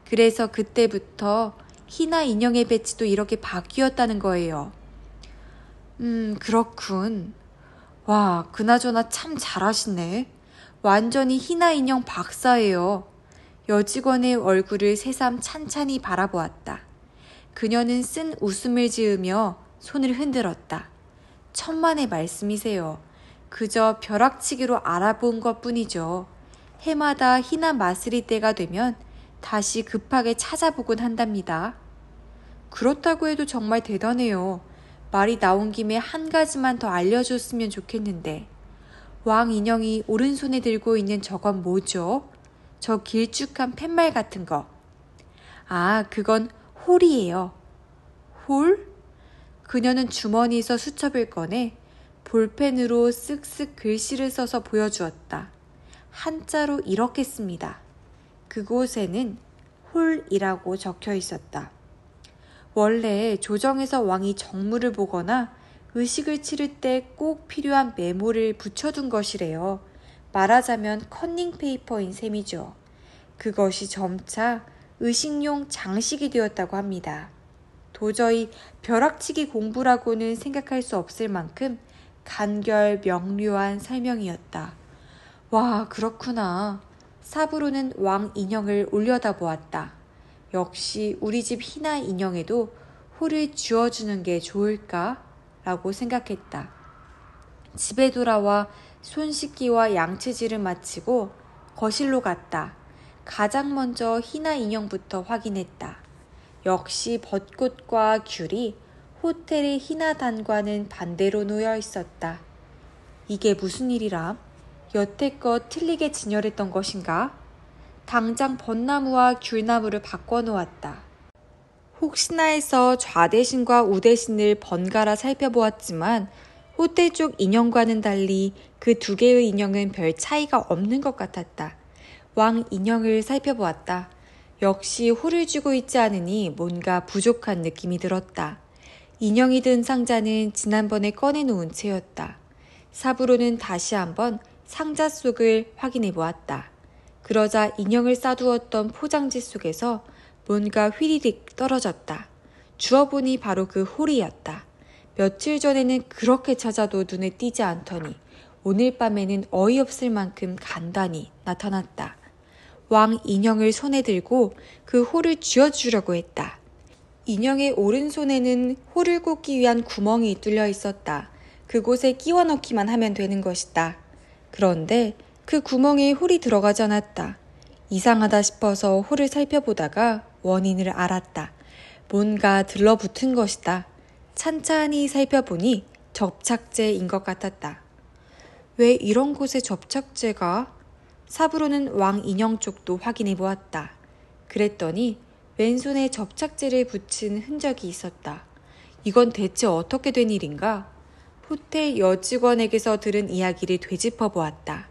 그래서 그때부터 히나 인형의 배치도 이렇게 바뀌었다는 거예요. 그렇군. 와, 그나저나 참 잘하시네. 완전히 히나 인형 박사예요. 여직원의 얼굴을 새삼 찬찬히 바라보았다. 그녀는 쓴 웃음을 지으며 손을 흔들었다. 천만의 말씀이세요. 그저 벼락치기로 알아본 것뿐이죠. 해마다 히나 마쓰리 때가 되면 다시 급하게 찾아보곤 한답니다. 그렇다고 해도 정말 대단해요. 말이 나온 김에 한 가지만 더 알려줬으면 좋겠는데 왕 인형이 오른손에 들고 있는 저건 뭐죠? 저 길쭉한 팻말 같은 거. 아, 그건 홀이에요. 홀? 그녀는 주머니에서 수첩을 꺼내 볼펜으로 쓱쓱 글씨를 써서 보여주었다. 한자로 이렇게 씁니다. 그곳에는 홀이라고 적혀 있었다. 원래 조정에서 왕이 정무를 보거나 의식을 치를 때 꼭 필요한 메모를 붙여둔 것이래요. 말하자면 커닝페이퍼인 셈이죠. 그것이 점차 의식용 장식이 되었다고 합니다. 도저히 벼락치기 공부라고는 생각할 수 없을 만큼 간결 명료한 설명이었다. 와, 그렇구나. 사부로는 왕 인형을 올려다보았다. 역시 우리 집 희나 인형에도 홀을 쥐어주는 게 좋을까? 라고 생각했다. 집에 돌아와 손 씻기와 양치질을 마치고 거실로 갔다. 가장 먼저 희나 인형부터 확인했다. 역시 벚꽃과 귤이 호텔의 희나단과는 반대로 놓여 있었다. 이게 무슨 일이람? 여태껏 틀리게 진열했던 것인가? 당장 벚나무와 귤나무를 바꿔놓았다. 혹시나 해서 좌대신과 우대신을 번갈아 살펴보았지만 호텔 쪽 인형과는 달리 그 두 개의 인형은 별 차이가 없는 것 같았다. 왕 인형을 살펴보았다. 역시 호를 쥐고 있지 않으니 뭔가 부족한 느낌이 들었다. 인형이 든 상자는 지난번에 꺼내놓은 채였다. 사부로는 다시 한번 상자 속을 확인해 보았다. 그러자 인형을 싸두었던 포장지 속에서 뭔가 휘리릭 떨어졌다. 주워보니 바로 그 홀이었다. 며칠 전에는 그렇게 찾아도 눈에 띄지 않더니 오늘 밤에는 어이없을 만큼 간단히 나타났다. 왕 인형을 손에 들고 그 홀을 쥐어주려고 했다. 인형의 오른손에는 홀을 꽂기 위한 구멍이 뚫려 있었다. 그곳에 끼워 넣기만 하면 되는 것이다. 그런데 그 구멍에 홀이 들어가지 않았다. 이상하다 싶어서 홀을 살펴보다가 원인을 알았다. 뭔가 들러붙은 것이다. 찬찬히 살펴보니 접착제인 것 같았다. 왜 이런 곳에 접착제가? 사부로는 왕 인형 쪽도 확인해 보았다. 그랬더니 왼손에 접착제를 붙인 흔적이 있었다. 이건 대체 어떻게 된 일인가? 호텔 여직원에게서 들은 이야기를 되짚어 보았다.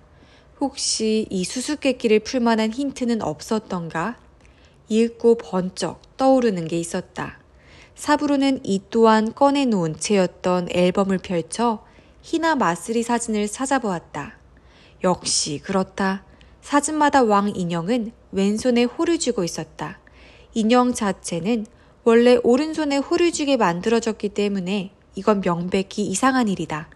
혹시 이 수수께끼를 풀 만한 힌트는 없었던가? 읽고 번쩍 떠오르는 게 있었다. 사부로는 이 또한 꺼내놓은 채였던 앨범을 펼쳐 희나 마쓰리 사진을 찾아보았다. 역시 그렇다. 사진마다 왕 인형은 왼손에 홀을 쥐고 있었다. 인형 자체는 원래 오른손에 홀을 쥐게 만들어졌기 때문에 이건 명백히 이상한 일이다.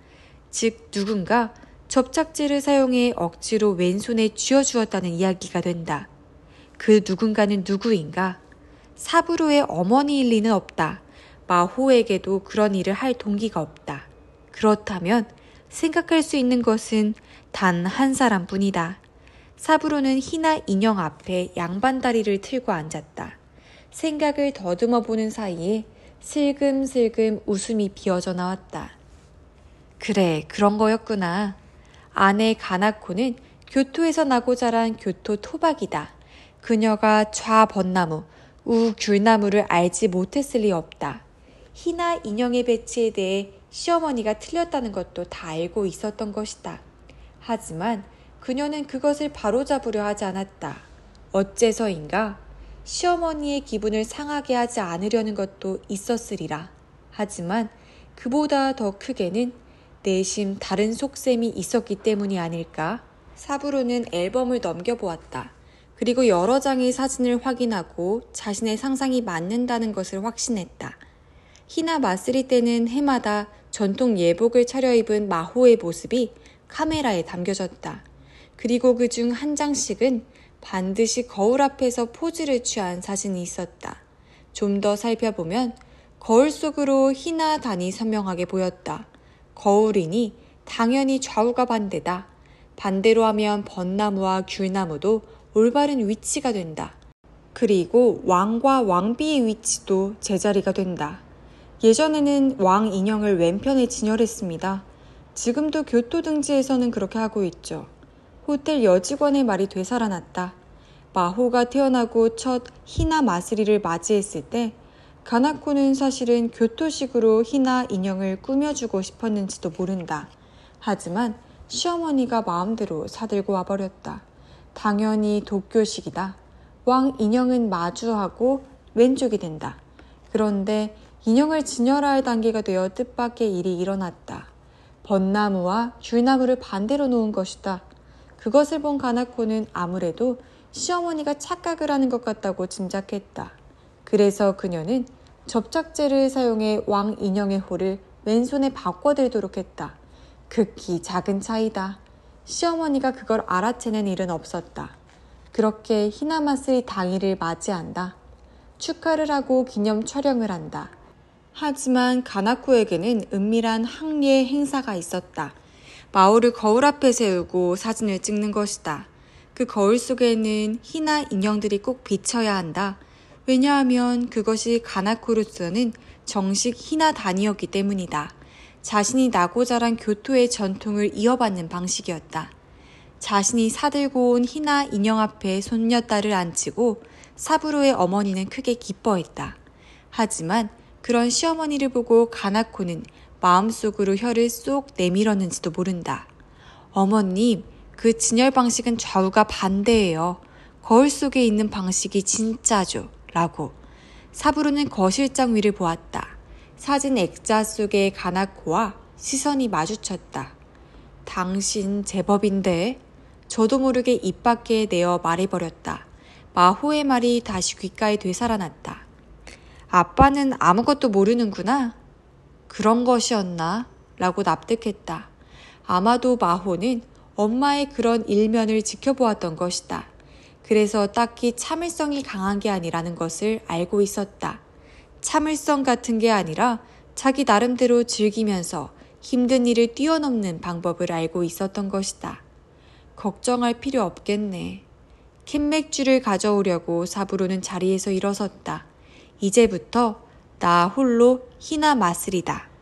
즉 누군가 접착제를 사용해 억지로 왼손에 쥐어주었다는 이야기가 된다. 그 누군가는 누구인가? 사부로의 어머니일 리는 없다. 마호에게도 그런 일을 할 동기가 없다. 그렇다면 생각할 수 있는 것은 단 한 사람뿐이다. 사부로는 희나 인형 앞에 양반다리를 틀고 앉았다. 생각을 더듬어 보는 사이에 슬금슬금 웃음이 비어져 나왔다. 그래, 그런 거였구나. 아내 가나코는 교토에서 나고 자란 교토 토박이다. 그녀가 좌 벚나무, 우 귤나무를 알지 못했을 리 없다. 희나 인형의 배치에 대해 시어머니가 틀렸다는 것도 다 알고 있었던 것이다. 하지만 그녀는 그것을 바로잡으려 하지 않았다. 어째서인가? 시어머니의 기분을 상하게 하지 않으려는 것도 있었으리라. 하지만 그보다 더 크게는 내심 다른 속셈이 있었기 때문이 아닐까? 사부로는 앨범을 넘겨보았다. 그리고 여러 장의 사진을 확인하고 자신의 상상이 맞는다는 것을 확신했다. 희나 마쓰리 때는 해마다 전통 예복을 차려입은 마호의 모습이 카메라에 담겨졌다. 그리고 그중 한 장씩은 반드시 거울 앞에서 포즈를 취한 사진이 있었다. 좀 더 살펴보면 거울 속으로 희나 단이 선명하게 보였다. 거울이니 당연히 좌우가 반대다. 반대로 하면 벚나무와 귤나무도 올바른 위치가 된다. 그리고 왕과 왕비의 위치도 제자리가 된다. 예전에는 왕 인형을 왼편에 진열했습니다. 지금도 교토 등지에서는 그렇게 하고 있죠. 호텔 여직원의 말이 되살아났다. 마호가 태어나고 첫 희나 마쓰리를 맞이했을 때 가나코는 사실은 교토식으로 희나 인형을 꾸며주고 싶었는지도 모른다. 하지만 시어머니가 마음대로 사들고 와버렸다. 당연히 도쿄식이다. 왕 인형은 마주하고 왼쪽이 된다. 그런데 인형을 진열할 단계가 되어 뜻밖의 일이 일어났다. 벚나무와 귤나무를 반대로 놓은 것이다. 그것을 본 가나코는 아무래도 시어머니가 착각을 하는 것 같다고 짐작했다. 그래서 그녀는 접착제를 사용해 왕 인형의 홀을 왼손에 바꿔들도록 했다. 극히 작은 차이다. 시어머니가 그걸 알아채는 일은 없었다. 그렇게 히나마쓰리 당일을 맞이한다. 축하를 하고 기념 촬영을 한다. 하지만 가나코에게는 은밀한 항례 행사가 있었다. 마오를 거울 앞에 세우고 사진을 찍는 것이다. 그 거울 속에는 희나 인형들이 꼭 비쳐야 한다. 왜냐하면 그것이 가나코로서는 정식 희나단이었기 때문이다. 자신이 나고 자란 교토의 전통을 이어받는 방식이었다. 자신이 사들고 온 희나 인형 앞에 손녀딸을 앉히고 사부로의 어머니는 크게 기뻐했다. 하지만 그런 시어머니를 보고 가나코는 마음속으로 혀를 쏙 내밀었는지도 모른다. 어머님, 그 진열 방식은 좌우가 반대예요. 거울 속에 있는 방식이 진짜죠. 라고. 사부로는 거실장 위를 보았다. 사진 액자 속의 가나코와 시선이 마주쳤다. 당신 제법인데? 저도 모르게 입 밖에 내어 말해버렸다. 마호의 말이 다시 귓가에 되살아났다. 아빠는 아무것도 모르는구나. 그런 것이었나? 라고 납득했다. 아마도 마호는 엄마의 그런 일면을 지켜보았던 것이다. 그래서 딱히 참을성이 강한 게 아니라는 것을 알고 있었다. 참을성 같은 게 아니라 자기 나름대로 즐기면서 힘든 일을 뛰어넘는 방법을 알고 있었던 것이다. 걱정할 필요 없겠네. 캔맥주를 가져오려고 사부로는 자리에서 일어섰다. 이제부터 나 홀로 희나 마스리다.